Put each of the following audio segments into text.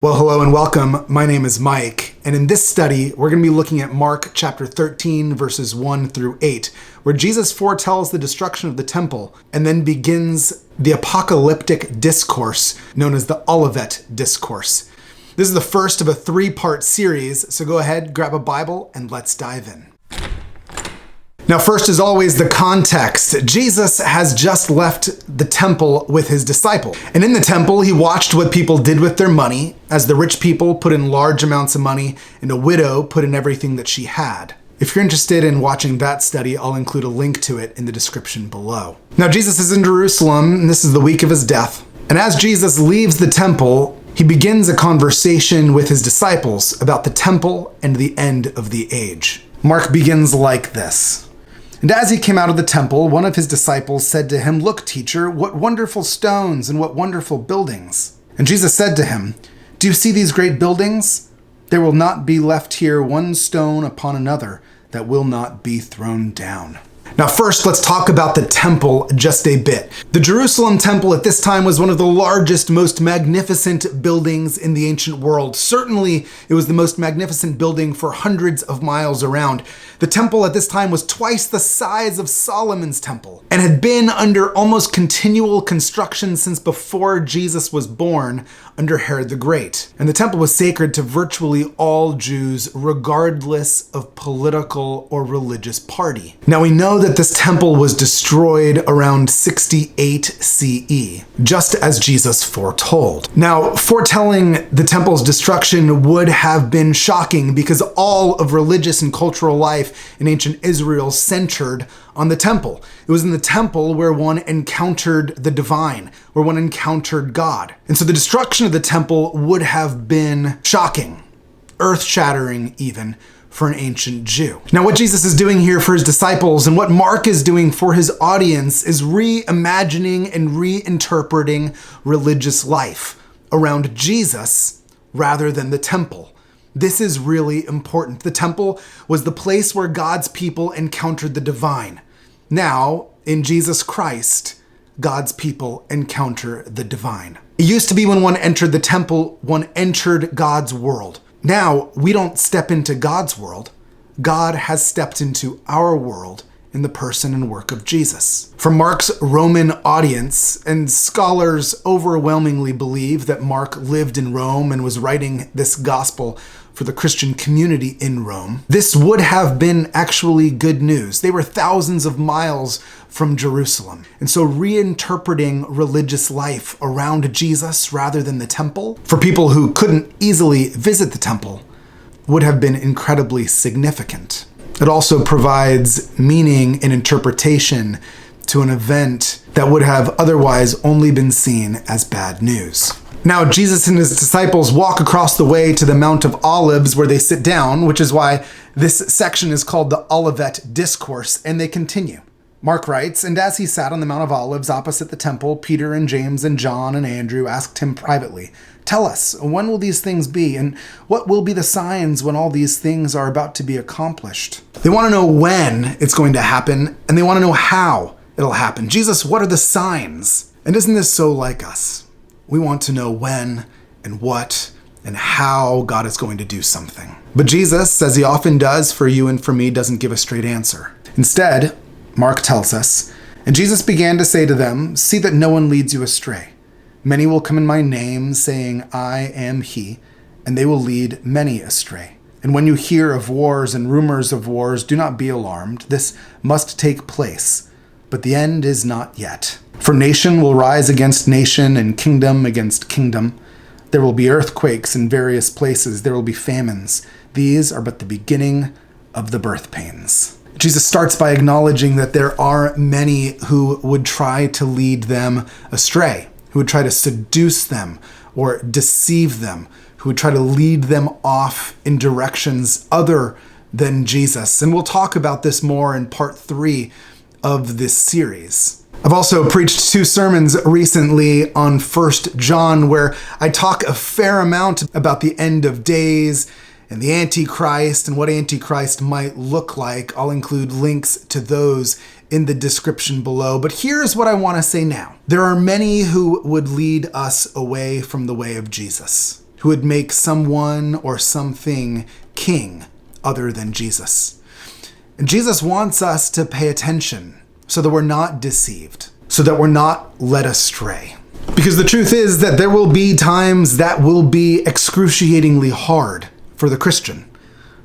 Well, hello and welcome. My name is Mike, and in this study, we're going to be looking at Mark chapter 13, verses 1 through 8, where Jesus foretells the destruction of the temple and then begins the apocalyptic discourse known as the Olivet Discourse. This is the first of a three-part series, so go ahead, grab a Bible, and let's dive in. Now, first, as always, the context. Jesus has just left the temple with his disciple. And in the temple, he watched what people did with their money, as the rich people put in large amounts of money, and a widow put in everything that she had. If you're interested in watching that study, I'll include a link to it in the description below. Now, Jesus is in Jerusalem, and this is the week of his death. And as Jesus leaves the temple, he begins a conversation with his disciples about the temple and the end of the age. Mark begins like this. And as he came out of the temple, one of his disciples said to him, "Look, teacher, what wonderful stones and what wonderful buildings." And Jesus said to him, "Do you see these great buildings? There will not be left here one stone upon another that will not be thrown down." Now first, let's talk about the temple just a bit. The Jerusalem temple at this time was one of the largest, most magnificent buildings in the ancient world. Certainly, it was the most magnificent building for hundreds of miles around. The temple at this time was twice the size of Solomon's temple and had been under almost continual construction since before Jesus was born under Herod the Great. And the temple was sacred to virtually all Jews, regardless of political or religious party. Now we know that this temple was destroyed around 68 CE, just as Jesus foretold. Now, foretelling the temple's destruction would have been shocking because all of religious and cultural life in ancient Israel centered on the temple. It was in the temple where one encountered the divine, where one encountered God. And so the destruction of the temple would have been shocking, earth-shattering even, for an ancient Jew. Now, what Jesus is doing here for his disciples and what Mark is doing for his audience is reimagining and reinterpreting religious life around Jesus rather than the temple. This is really important. The temple was the place where God's people encountered the divine. Now, in Jesus Christ, God's people encounter the divine. It used to be when one entered the temple, one entered God's world. Now, we don't step into God's world. God has stepped into our world in the person and work of Jesus. For Mark's Roman audience, and scholars overwhelmingly believe that Mark lived in Rome and was writing this gospel for the Christian community in Rome, this would have been actually good news. They were thousands of miles from Jerusalem. And so reinterpreting religious life around Jesus rather than the temple, for people who couldn't easily visit the temple, would have been incredibly significant. It also provides meaning and interpretation to an event that would have otherwise only been seen as bad news. Now, Jesus and his disciples walk across the way to the Mount of Olives where they sit down, which is why this section is called the Olivet Discourse, and they continue. Mark writes, "And as he sat on the Mount of Olives opposite the temple, Peter and James and John and Andrew asked him privately, 'Tell us, when will these things be? And what will be the signs when all these things are about to be accomplished?'" They want to know when it's going to happen, and they want to know how it'll happen. "Jesus, what are the signs?" And isn't this so like us? We want to know when and what and how God is going to do something. But Jesus, as he often does for you and for me, doesn't give a straight answer. Instead, Mark tells us, "And Jesus began to say to them, 'See that no one leads you astray. Many will come in my name, saying, I am he, and they will lead many astray. And when you hear of wars and rumors of wars, do not be alarmed. This must take place, but the end is not yet. For nation will rise against nation, and kingdom against kingdom. There will be earthquakes in various places. There will be famines. These are but the beginning of the birth pains.'" Jesus starts by acknowledging that there are many who would try to lead them astray, who would try to seduce them or deceive them, who would try to lead them off in directions other than Jesus. And we'll talk about this more in part 3 of this series. I've also preached 2 sermons recently on 1 John where I talk a fair amount about the end of days and the Antichrist and what Antichrist might look like. I'll include links to those in the description below. But here's what I want to say now. There are many who would lead us away from the way of Jesus. who would make someone or something king other than Jesus. And Jesus wants us to pay attention so that we're not deceived, so that we're not led astray. Because the truth is that there will be times that will be excruciatingly hard for the Christian.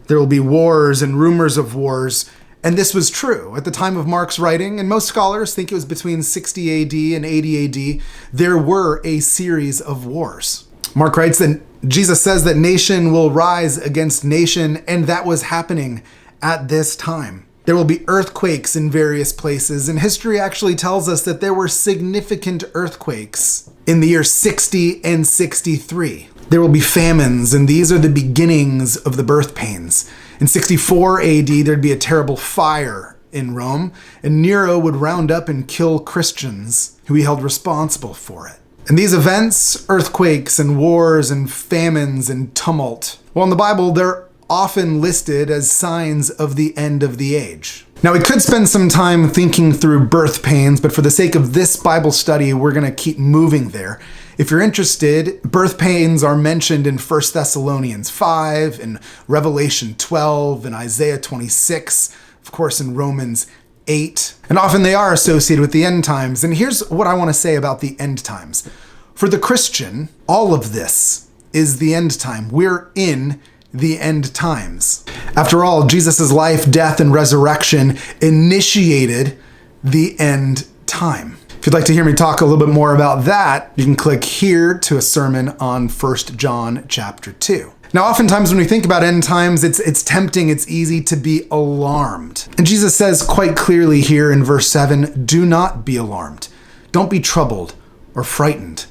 There will be wars and rumors of wars, and this was true at the time of Mark's writing, and most scholars think it was between 60 AD and 80 AD. There were a series of wars. Mark writes that Jesus says that nation will rise against nation, and that was happening at this time. There will be earthquakes in various places, and history actually tells us that there were significant earthquakes in the year 60 and 63. There will be famines, and these are the beginnings of the birth pains. In 64 AD, there'd be a terrible fire in Rome, and Nero would round up and kill Christians who he held responsible for it. And these events, earthquakes and wars and famines and tumult, well, in the Bible, they're often listed as signs of the end of the age. Now, we could spend some time thinking through birth pains, but for the sake of this Bible study, we're going to keep moving there. If you're interested, birth pains are mentioned in 1 Thessalonians 5, in Revelation 12, in Isaiah 26, of course in Romans 8, and often they are associated with the end times. And here's what I want to say about the end times. For the Christian, all of this is the end time. We're in the end times. After all, Jesus' life, death, and resurrection initiated the end time. If you'd like to hear me talk a little bit more about that, you can click here to a sermon on 1 John chapter 2. Now, oftentimes when we think about end times, it's tempting, it's easy to be alarmed. And Jesus says quite clearly here in verse 7, do not be alarmed. Don't be troubled or frightened.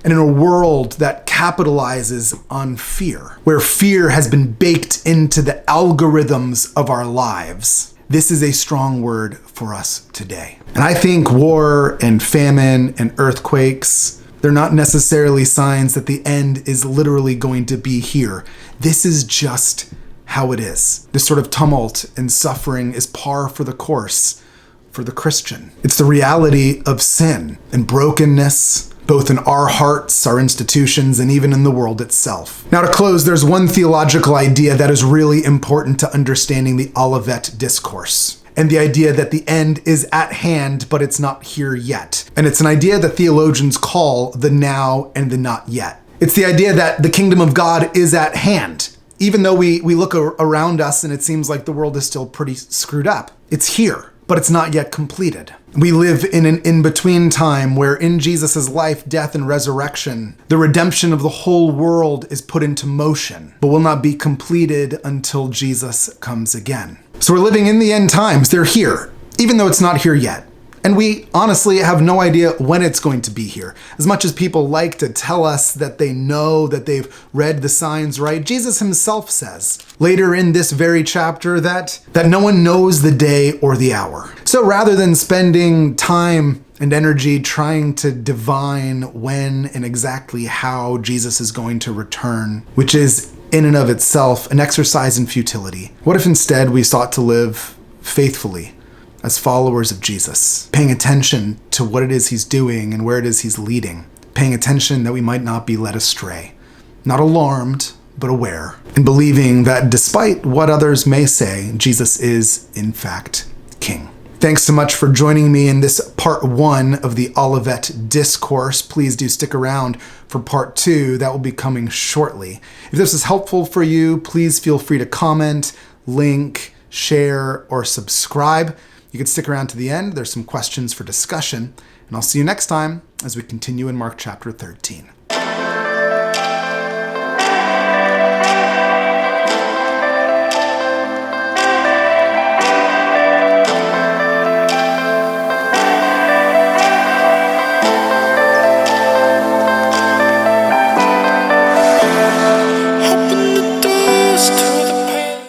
And in a world that capitalizes on fear, where fear has been baked into the algorithms of our lives, this is a strong word for us today. And I think war and famine and earthquakes, they're not necessarily signs that the end is literally going to be here. This is just how it is. This sort of tumult and suffering is par for the course for the Christian. It's the reality of sin and brokenness, both in our hearts, our institutions, and even in the world itself. Now, to close, there's one theological idea that is really important to understanding the Olivet Discourse, and the idea that the end is at hand, but it's not here yet. And it's an idea that theologians call the now and the not yet. It's the idea that the kingdom of God is at hand. Even though we look around us and it seems like the world is still pretty screwed up, it's here, but it's not yet completed. We live in an in-between time where in Jesus' life, death, and resurrection, the redemption of the whole world is put into motion, but will not be completed until Jesus comes again. So we're living in the end times. They're here, even though it's not here yet. And we honestly have no idea when it's going to be here. As much as people like to tell us that they know, that they've read the signs right, Jesus himself says later in this very chapter that no one knows the day or the hour. So rather than spending time and energy trying to divine when and exactly how Jesus is going to return, which is in and of itself an exercise in futility, what if instead we sought to live faithfully as followers of Jesus, paying attention to what it is he's doing and where it is he's leading, paying attention that we might not be led astray, not alarmed, but aware, and believing that despite what others may say, Jesus is, in fact, King. Thanks so much for joining me in this part 1 of the Olivet Discourse. Please do stick around for part 2. That will be coming shortly. If this is helpful for you, please feel free to comment, link, share, or subscribe. You can stick around to the end. There's some questions for discussion, and I'll see you next time as we continue in Mark chapter 13.